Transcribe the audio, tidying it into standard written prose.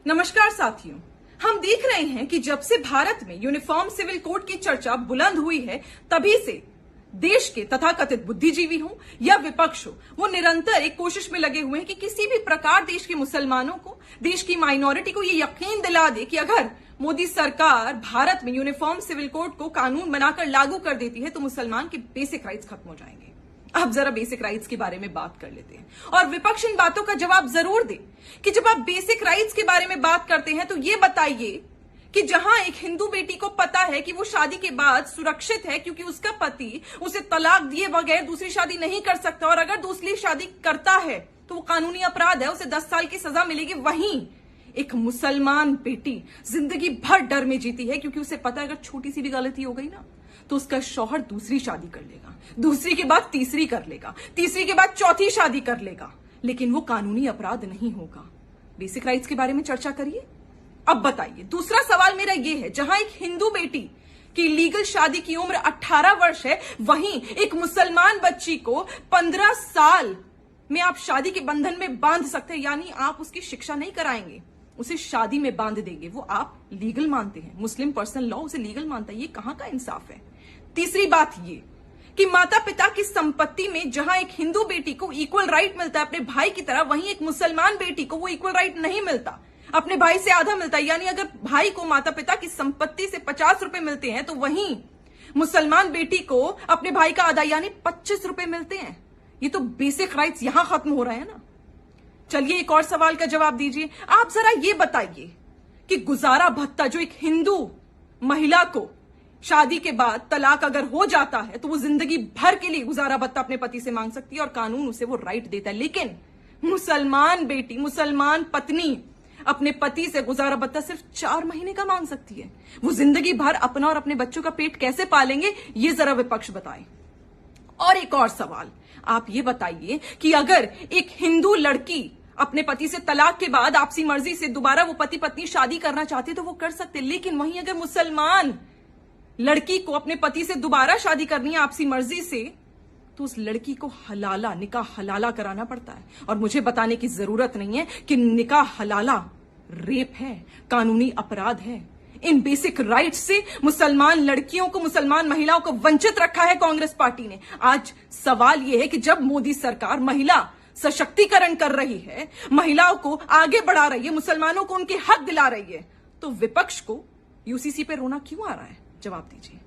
नमस्कार साथियों, हम देख रहे हैं कि जब से भारत में यूनिफॉर्म सिविल कोड की चर्चा बुलंद हुई है, तभी से देश के तथाकथित बुद्धिजीवी हो या विपक्ष हो, वो निरंतर एक कोशिश में लगे हुए हैं कि किसी भी प्रकार देश के मुसलमानों को, देश की माइनॉरिटी को ये यकीन दिला दे कि अगर मोदी सरकार भारत में यूनिफॉर्म सिविल कोड को कानून बनाकर लागू कर देती है तो मुसलमान के बेसिक राइट्स खत्म हो जाएंगे। अब जरा बेसिक राइट्स के बारे में बात कर लेते हैं और विपक्ष इन बातों का जवाब जरूर दे कि जब आप बेसिक राइट्स के बारे में बात करते हैं तो ये बताइए कि जहां एक हिंदू बेटी को पता है कि वो शादी के बाद सुरक्षित है क्योंकि उसका पति उसे तलाक दिए बगैर दूसरी शादी नहीं कर सकता, और अगर दूसरी शादी करता है तो वो कानूनी अपराध है, उसे 10 साल की सजा मिलेगी। वहीं एक मुसलमान बेटी जिंदगी भर डर में जीती है क्योंकि उसे पता है अगर छोटी सी भी गलती हो गई ना तो उसका शौहर दूसरी शादी कर लेगा, दूसरी के बाद तीसरी कर लेगा, तीसरी के बाद चौथी शादी कर लेगा, लेकिन वो कानूनी अपराध नहीं होगा। बेसिक राइट्स के बारे में चर्चा करिए। अब बताइए, दूसरा सवाल मेरा ये है, जहां एक हिंदू बेटी की लीगल शादी की उम्र 18 वर्ष है, वहीं एक मुसलमान बच्ची को 15 साल में आप शादी के बंधन में बांध सकते हैं, यानी आप उसकी शिक्षा नहीं कराएंगे, उसे शादी में बांध देंगे। वो आप लीगल मानते हैं, मुस्लिम पर्सनल लॉ उसे लीगल मानता है। ये कहां का इंसाफ है? तीसरी बात ये कि माता पिता की संपत्ति में जहां एक हिंदू बेटी को इक्वल राइट मिलता है अपने भाई की तरह, वहीं एक मुसलमान बेटी को वो इक्वल राइट नहीं मिलता, अपने भाई से आधा मिलता है। यानी अगर भाई को माता पिता की संपत्ति से 50 रुपए मिलते हैं तो वहीं मुसलमान बेटी को अपने भाई का आधा यानी 25 रुपए मिलते हैं। ये तो बेसिक राइट्स यहां खत्म हो रहे हैं ना। चलिए एक और सवाल का जवाब दीजिए। आप जरा ये बताइए कि गुजारा भत्ता जो एक हिंदू महिला को शादी के बाद तलाक अगर हो जाता है तो वो जिंदगी भर के लिए गुजारा भत्ता अपने पति से मांग सकती है और कानून उसे वो राइट देता है, लेकिन मुसलमान बेटी, मुसलमान पत्नी अपने पति से गुजारा भत्ता सिर्फ 4 महीने का मांग सकती है। वो जिंदगी भर अपना और अपने बच्चों का पेट कैसे पालेंगे, ये जरा विपक्ष बताए। और एक और सवाल, आप ये बताइए कि अगर एक हिंदू लड़की अपने पति से तलाक के बाद आपसी मर्जी से दोबारा वो पति पत्नी शादी करना चाहते तो वो कर सकते, लेकिन वहीं अगर मुसलमान लड़की को अपने पति से दोबारा शादी करनी है आपसी मर्जी से तो उस लड़की को हलाला, निकाह हलाला कराना पड़ता है। और मुझे बताने की जरूरत नहीं है कि निकाह हलाला रेप है, कानूनी अपराध है। इन बेसिक राइट्स से मुसलमान लड़कियों को, मुसलमान महिलाओं को वंचित रखा है कांग्रेस पार्टी ने। आज सवाल यह है कि जब मोदी सरकार महिला सशक्तिकरण कर रही है, महिलाओं को आगे बढ़ा रही है, मुसलमानों को उनके हक दिला रही है, तो विपक्ष को यूसीसी पे रोना क्यों आ रहा है? जवाब दीजिए।